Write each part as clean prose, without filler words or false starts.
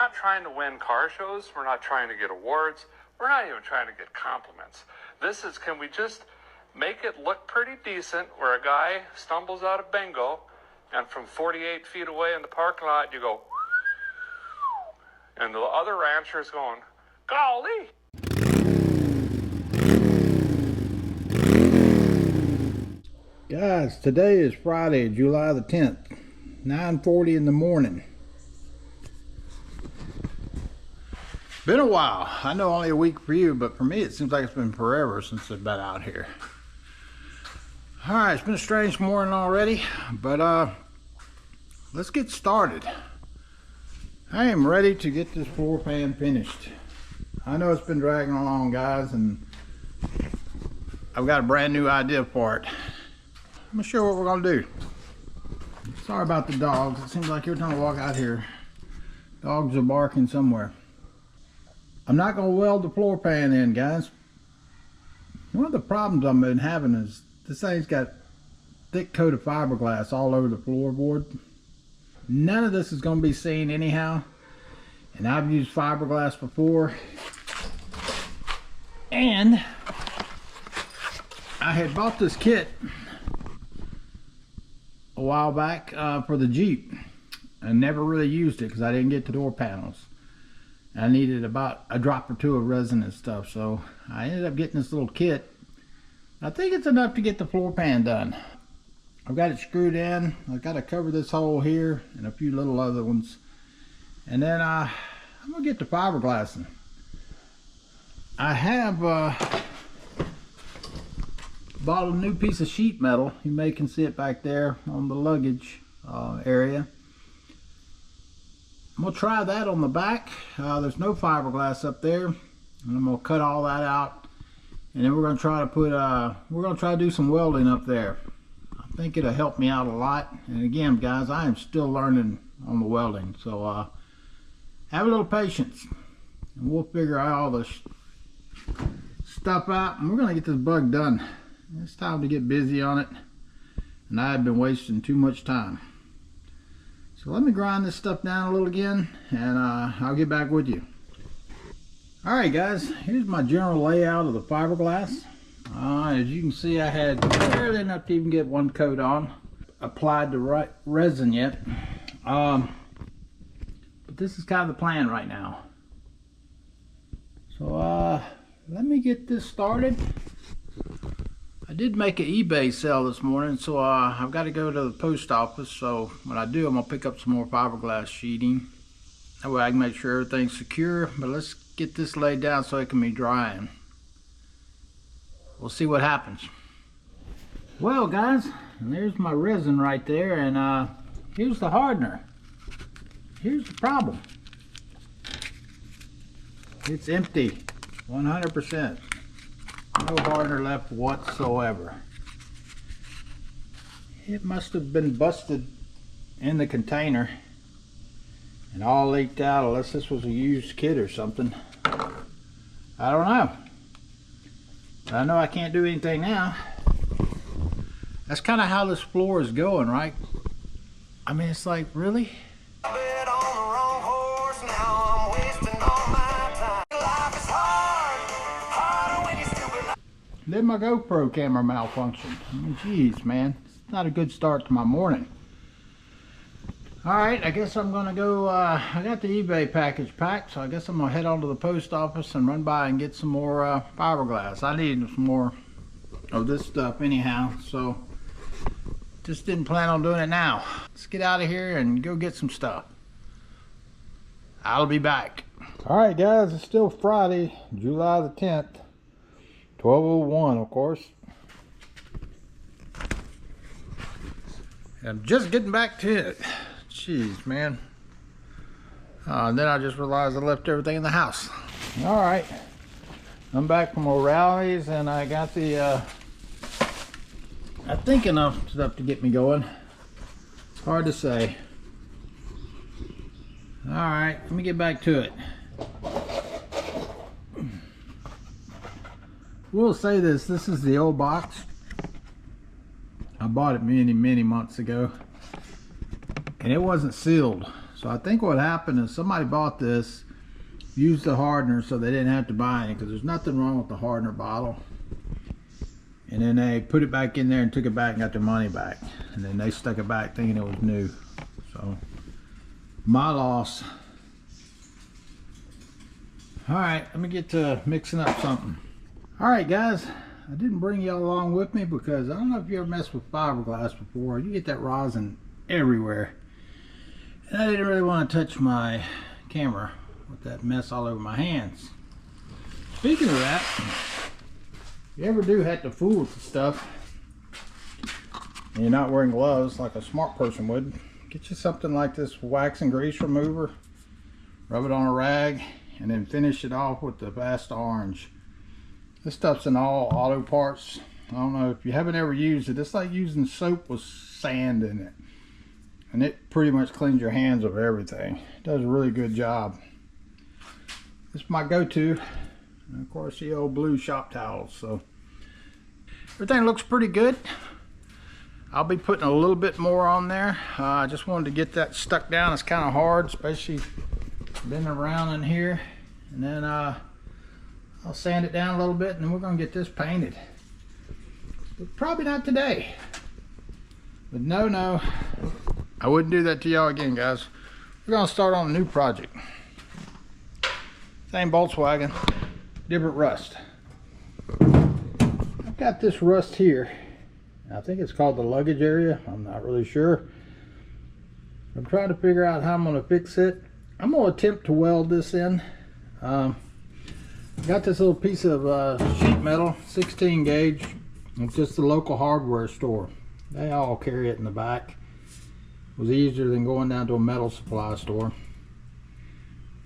Not trying to win car shows. We're not trying to get awards. We're not even trying to get compliments. This is, can we just make it look pretty decent where a guy stumbles out of bingo and from 48 feet away in the parking lot you go, and the other rancher's going, golly. Guys, today is Friday, July the 10th, 9:40 in the morning. Been a while. I know only a week for you, but for me it seems like it's been forever since I've been out here. Alright, it's been a strange morning already, but let's get started. I am ready to get this floor pan finished. I know it's been dragging along, guys, and I've got a brand new idea for it. I'm gonna show you what we're gonna do. Sorry about the dogs. It seems like every time I walk out here, dogs are barking somewhere. I'm not gonna weld the floor pan in, guys. One of the problems I've been having is this thing's got thick coat of fiberglass all over the floorboard. None of this is gonna be seen anyhow. And I've used fiberglass before. And I had bought this kit a while back for the Jeep and never really used it because I didn't get the door panels. I needed about a drop or two of resin and stuff, so I ended up getting this little kit. I think it's enough to get the floor pan done. I've got it screwed in. I've got to cover this hole here and a few little other ones, and then I'm gonna get the fiberglass in. I have bought a new piece of sheet metal. You may can see it back there on the luggage area. I'm gonna try that on the back. There's no fiberglass up there, and I'm gonna cut all that out, and then we're gonna try to put do some welding up there. I think it'll help me out a lot. And again, guys, I am still learning on the welding, so have a little patience, and we'll figure out all this stuff out, and we're gonna get this bug done. It's time to get busy on it, and I've been wasting too much time. So let me grind this stuff down a little again, and I'll get back with you. Alright guys, here's my general layout of the fiberglass. As you can see, I had barely enough to even get one coat on. Applied the right resin yet. But this is kind of the plan right now. So let me get this started. I did make an eBay sale this morning, so I've got to go to the post office. So when I do, I'm gonna pick up some more fiberglass sheeting. That way I can make sure everything's secure. But let's get this laid down so it can be drying. We'll see what happens. Well guys, there's my resin right there, and here's the hardener. Here's the problem. It's empty, 100%. No hardener left whatsoever. It must have been busted in the container and all leaked out, unless this was a used kit or something. I don't know. I know I can't do anything now. That's kind of how this floor is going, right? I mean, it's like, really? Then my GoPro camera malfunctioned. I mean, geez, man, it's not a good start to my morning. Alright, I guess I'm gonna go, I got the eBay package packed, so I guess I'm gonna head on to the post office and run by and get some more fiberglass. I need some more of this stuff anyhow, so just didn't plan on doing it now. Let's get out of here and go get some stuff. I'll be back. Alright guys, it's still Friday, July the 10th. 12:01, of course. I'm just getting back to it. Jeez, man. Then I just realized I left everything in the house. All right, I'm back from O'Reilly's, and I got the I think enough stuff to get me going. It's hard to say. All right, let me get back to it. We'll say this is the old box. I bought it many months ago, and it wasn't sealed, So I think what happened is somebody bought this, used the hardener so they didn't have to buy any, because there's nothing wrong with the hardener bottle. And then they put it back in there and took it back and got their money back. And then they stuck it back thinking it was new. So, my loss. Alright, let me get to mixing up something. Alright guys, I didn't bring y'all along with me because I don't know if you ever messed with fiberglass before. You get that rosin everywhere. And I didn't really want to touch my camera with that mess all over my hands. Speaking of that, if you ever do have to fool with the stuff and you're not wearing gloves like a smart person would, get you something like this wax and grease remover, rub it on a rag, and then finish it off with the Vasta Orange. This stuff's in all auto parts. I don't know if you haven't ever used it. It's like using soap with sand in it. And it pretty much cleans your hands of everything. It does a really good job. This is my go-to. And of course the old blue shop towels. So everything looks pretty good. I'll be putting a little bit more on there. I just wanted to get that stuck down. It's kind of hard, especially bending around in here. And then I'll sand it down a little bit and then we're going to get this painted. But probably not today. But no, I wouldn't do that to y'all again, guys. We're going to start on a new project. Same Volkswagen, different rust. I've got this rust here. I think it's called the luggage area. I'm not really sure. I'm trying to figure out how I'm going to fix it. I'm going to attempt to weld this in. Got this little piece of sheet metal, 16 gauge. It's just the local hardware store. They all carry it in the back. It was easier than going down to a metal supply store.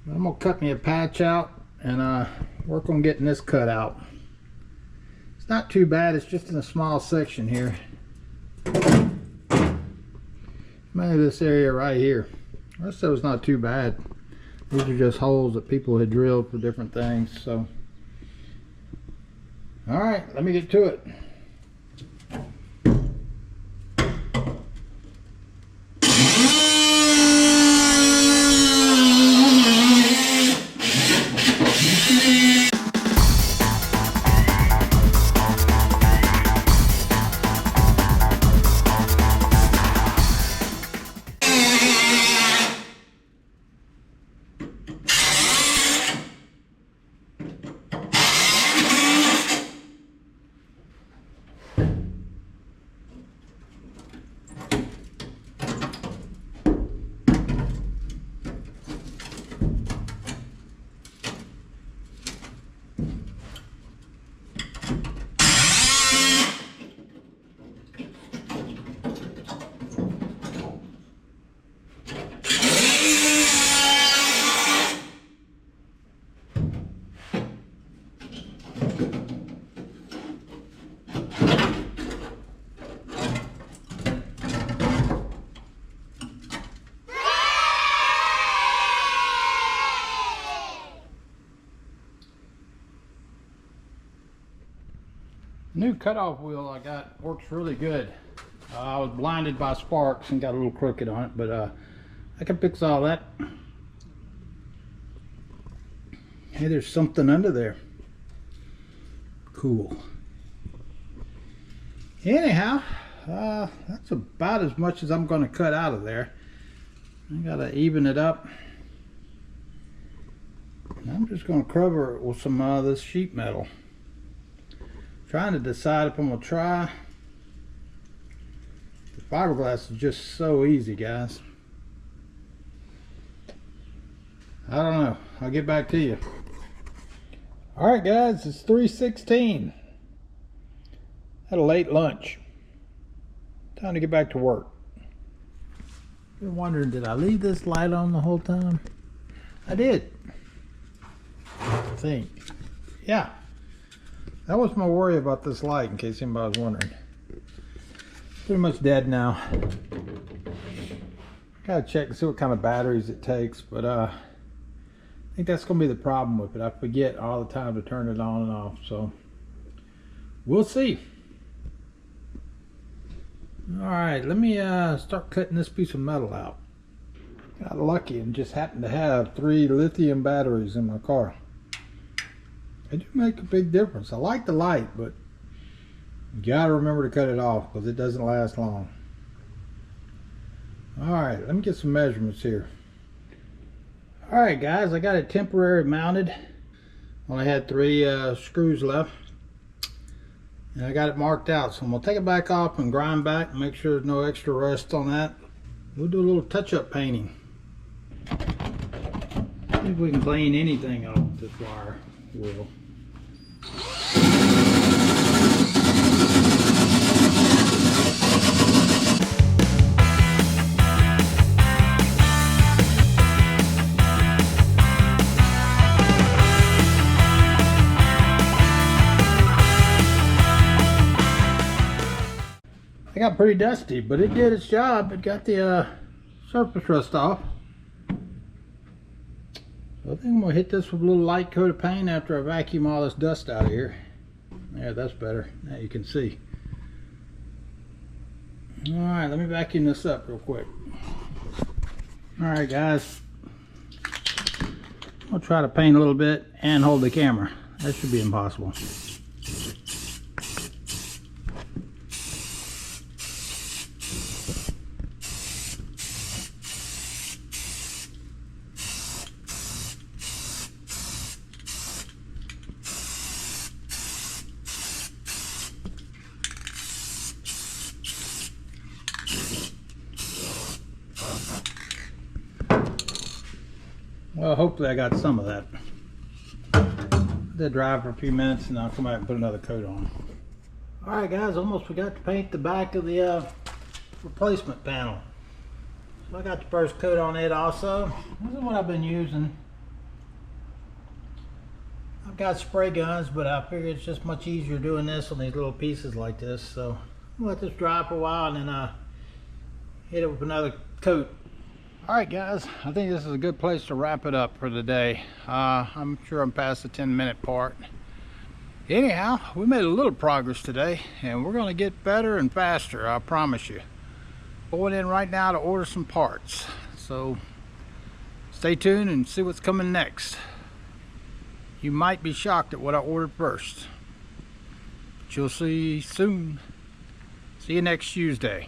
I'm going to cut me a patch out and work on getting this cut out. It's not too bad, it's just in a small section here. Maybe this area right here. The rest of it's not too bad. These are just holes that people had drilled for different things. So, alright, let me get to it. New cutoff wheel I got works really good. I was blinded by sparks and got a little crooked on it, but I can fix all that. Hey, there's something under there. Cool. Anyhow, that's about as much as I'm going to cut out of there. I gotta even it up. And I'm just going to cover it with some of this sheet metal. Trying to decide if I'm going to try. The fiberglass is just so easy, guys. I don't know. I'll get back to you. Alright guys, it's 3:16. Had a late lunch. Time to get back to work. Been wondering, did I leave this light on the whole time? I did. I think. Yeah. That was my worry about this light, in case anybody was wondering. Pretty much dead now. Gotta check and see what kind of batteries it takes, but I think that's gonna be the problem with it. I forget all the time to turn it on and off, so we'll see. All right, let me start cutting this piece of metal out. Got lucky and just happened to have 3 lithium batteries in my car. They do make a big difference. I like the light, but you gotta remember to cut it off because it doesn't last long. Alright, let me get some measurements here. Alright guys, I got it temporary mounted. Only had 3 screws left. And I got it marked out. So I'm gonna take it back off and grind back and make sure there's no extra rust on that. We'll do a little touch-up painting. See if we can clean anything off this wire wheel. It got pretty dusty, but it did its job. It got the surface rust off. So I think I'm gonna hit this with a little light coat of paint after I vacuum all this dust out of here. Yeah, that's better. Now you can see. All right, let me vacuum this up real quick. All right, guys. I'll try to paint a little bit and hold the camera. That should be impossible. Well, hopefully I got some of that. Let that dry for a few minutes and I'll come back and put another coat on. Alright guys, almost forgot to paint the back of the replacement panel. So I got the first coat on it also. This is what I've been using. I've got spray guns, but I figure it's just much easier doing this on these little pieces like this. So I'll let this dry for a while and then hit it with another coat. Alright guys, I think this is a good place to wrap it up for the day. I'm sure I'm past the 10-minute part. Anyhow, we made a little progress today and we're going to get better and faster, I promise you. Going in right now to order some parts. So stay tuned and see what's coming next. You might be shocked at what I ordered first. But you'll see soon. See you next Tuesday.